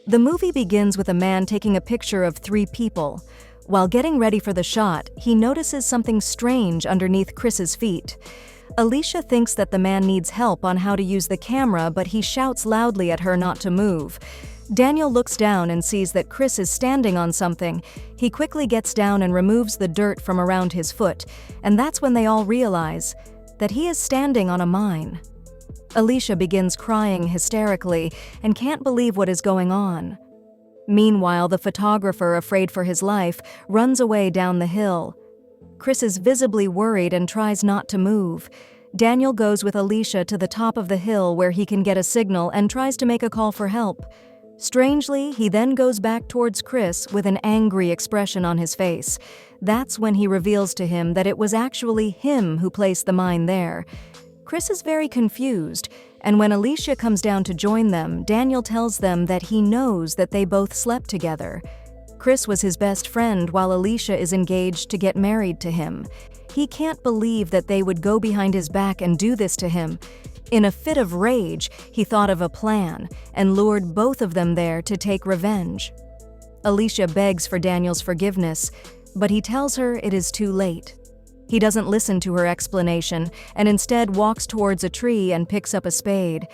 The movie begins with a man taking a picture of 3 people. While getting ready for the shot, he notices something strange underneath Chris's feet. Alicia thinks that the man needs help on how to use the camera, but he shouts loudly at her not to move. Daniel looks down and sees that Chris is standing on something. He quickly gets down and removes the dirt from around his foot, and that's when they all realize that he is standing on a mine. Alicia begins crying hysterically and can't believe what is going on. Meanwhile, the photographer, afraid for his life, runs away down the hill. Chris is visibly worried and tries not to move. Daniel goes with Alicia to the top of the hill where he can get a signal and tries to make a call for help. Strangely, he then goes back towards Chris with an angry expression on his face. That's when he reveals to him that it was actually him who placed the mine there. Chris is very confused, and when Alicia comes down to join them, Daniel tells them that he knows that they both slept together. Chris was his best friend while Alicia is engaged to get married to him. He can't believe that they would go behind his back and do this to him. In a fit of rage, he thought of a plan and lured both of them there to take revenge. Alicia begs for Daniel's forgiveness, but he tells her it is too late. He doesn't listen to her explanation and instead walks towards a tree and picks up a spade.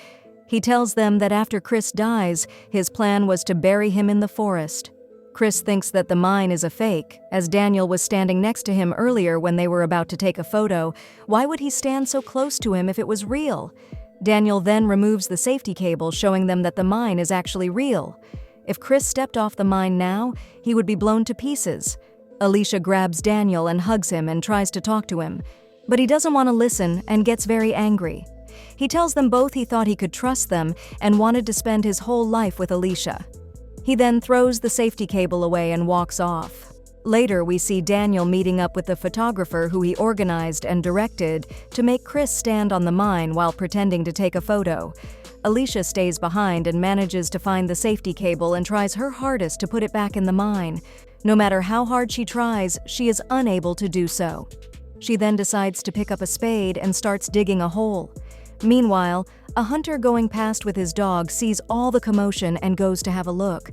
He tells them that after Chris dies, his plan was to bury him in the forest. Chris thinks that the mine is a fake, as Daniel was standing next to him earlier when they were about to take a photo. Why would he stand so close to him if it was real? Daniel then removes the safety cable, showing them that the mine is actually real. If Chris stepped off the mine now, he would be blown to pieces. Alicia grabs Daniel and hugs him and tries to talk to him, but he doesn't want to listen and gets very angry. He tells them both he thought he could trust them and wanted to spend his whole life with Alicia. He then throws the safety cable away and walks off. Later, we see Daniel meeting up with the photographer who he organized and directed to make Chris stand on the mine while pretending to take a photo. Alicia stays behind and manages to find the safety cable and tries her hardest to put it back in the mine. No matter how hard she tries, she is unable to do so. She then decides to pick up a spade and starts digging a hole. Meanwhile, a hunter going past with his dog sees all the commotion and goes to have a look.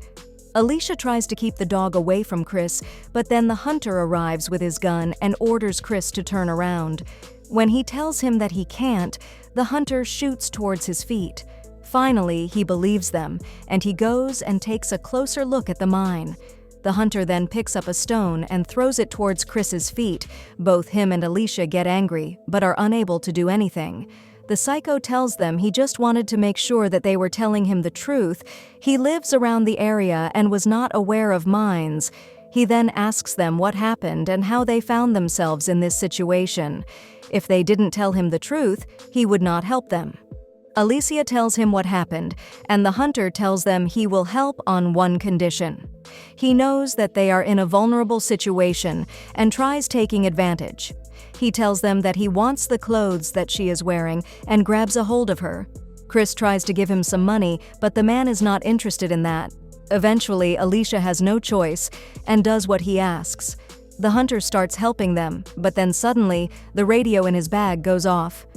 Alicia tries to keep the dog away from Chris, but then the hunter arrives with his gun and orders Chris to turn around. When he tells him that he can't, the hunter shoots towards his feet. Finally, he believes them, and he goes and takes a closer look at the mine. The hunter then picks up a stone and throws it towards Chris's feet. Both him and Alicia get angry, but are unable to do anything. The psycho tells them he just wanted to make sure that they were telling him the truth. He lives around the area and was not aware of mines. He then asks them what happened and how they found themselves in this situation. If they didn't tell him the truth, he would not help them. Alicia tells him what happened, and the hunter tells them he will help on one condition. He knows that they are in a vulnerable situation and tries taking advantage. He tells them that he wants the clothes that she is wearing and grabs a hold of her. Chris tries to give him some money, but the man is not interested in that. Eventually, Alicia has no choice and does what he asks. The hunter starts helping them, but then suddenly, the radio in his bag goes off.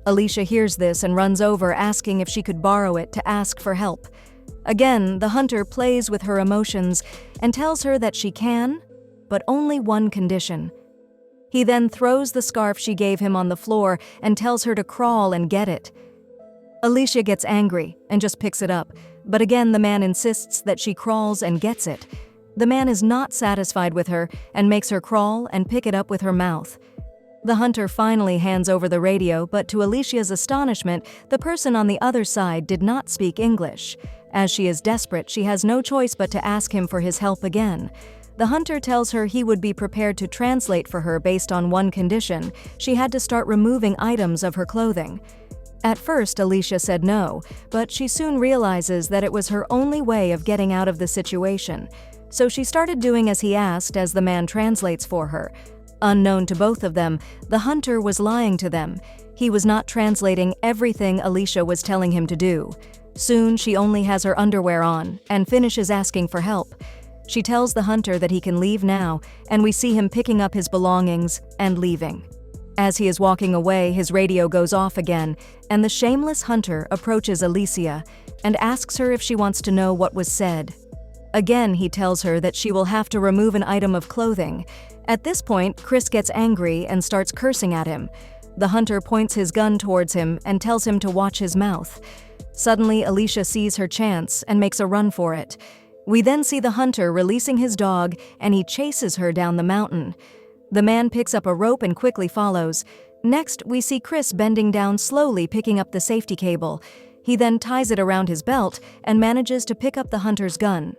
Alicia hears this and runs over, asking if she could borrow it to ask for help. Again, the hunter plays with her emotions and tells her that she can, but only one condition. He then throws the scarf she gave him on the floor and tells her to crawl and get it. Alicia gets angry and just picks it up, but again the man insists that she crawls and gets it. The man is not satisfied with her and makes her crawl and pick it up with her mouth. The hunter finally hands over the radio, but to Alicia's astonishment, the person on the other side did not speak English. As she is desperate, she has no choice but to ask him for his help again. The hunter tells her he would be prepared to translate for her based on one condition. She had to start removing items of her clothing. At first, Alicia said no, but she soon realizes that it was her only way of getting out of the situation. So she started doing as he asked as the man translates for her. Unknown to both of them, the hunter was lying to them. He was not translating everything Alicia was telling him to do. Soon, she only has her underwear on and finishes asking for help. She tells the hunter that he can leave now, and we see him picking up his belongings and leaving. As he is walking away, his radio goes off again, and the shameless hunter approaches Alicia and asks her if she wants to know what was said. Again, he tells her that she will have to remove an item of clothing. At this point, Chris gets angry and starts cursing at him. The hunter points his gun towards him and tells him to watch his mouth. Suddenly, Alicia sees her chance and makes a run for it. We then see the hunter releasing his dog, and he chases her down the mountain. The man picks up a rope and quickly follows. Next, we see Chris bending down slowly, picking up the safety cable. He then ties it around his belt and manages to pick up the hunter's gun.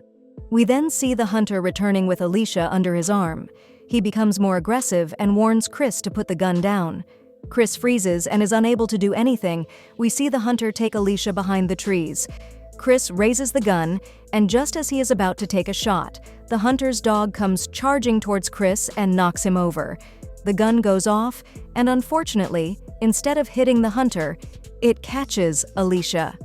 We then see the hunter returning with Alicia under his arm. He becomes more aggressive and warns Chris to put the gun down. Chris freezes and is unable to do anything. We see the hunter take Alicia behind the trees. Chris raises the gun, and just as he is about to take a shot, the hunter's dog comes charging towards Chris and knocks him over. The gun goes off, and unfortunately, instead of hitting the hunter, it catches Alicia.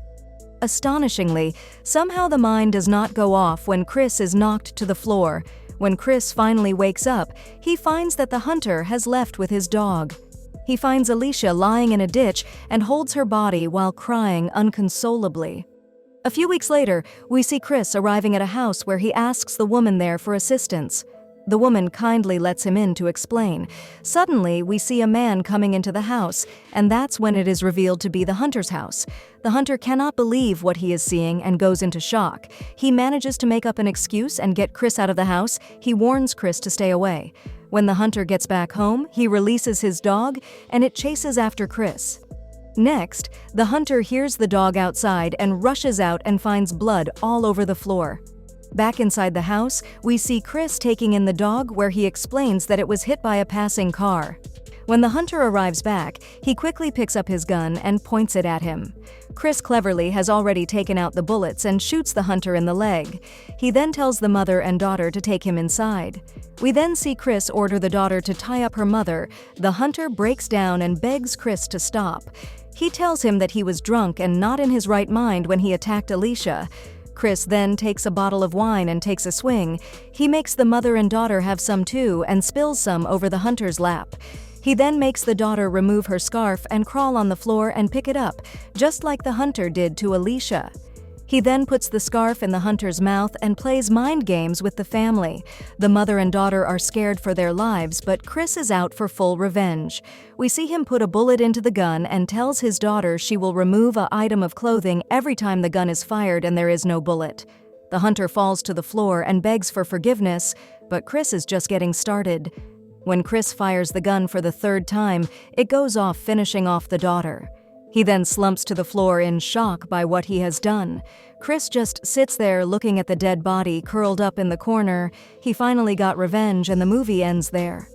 Astonishingly, somehow the mine does not go off when Chris is knocked to the floor. When Chris finally wakes up, he finds that the hunter has left with his dog. He finds Alicia lying in a ditch and holds her body while crying inconsolably. A few weeks later, we see Chris arriving at a house where he asks the woman there for assistance. The woman kindly lets him in to explain. Suddenly, we see a man coming into the house, and that's when it is revealed to be the hunter's house. The hunter cannot believe what he is seeing and goes into shock. He manages to make up an excuse and get Chris out of the house. He warns Chris to stay away. When the hunter gets back home, he releases his dog, and it chases after Chris. Next, the hunter hears the dog outside and rushes out and finds blood all over the floor. Back inside the house, we see Chris taking in the dog, where he explains that it was hit by a passing car. When the hunter arrives back, he quickly picks up his gun and points it at him. Chris cleverly has already taken out the bullets and shoots the hunter in the leg. He then tells the mother and daughter to take him inside. We then see Chris order the daughter to tie up her mother. The hunter breaks down and begs Chris to stop. He tells him that he was drunk and not in his right mind when he attacked Alicia. Chris then takes a bottle of wine and takes a swing. He makes the mother and daughter have some too and spills some over the hunter's lap. He then makes the daughter remove her scarf and crawl on the floor and pick it up, just like the hunter did to Alicia. He then puts the scarf in the hunter's mouth and plays mind games with the family. The mother and daughter are scared for their lives, but Chris is out for full revenge. We see him put a bullet into the gun and tells his daughter she will remove an item of clothing every time the gun is fired and there is no bullet. The hunter falls to the floor and begs for forgiveness, but Chris is just getting started. When Chris fires the gun for the third time, it goes off, finishing off the daughter. He then slumps to the floor in shock by what he has done. Chris just sits there looking at the dead body curled up in the corner. He finally got revenge, and the movie ends there.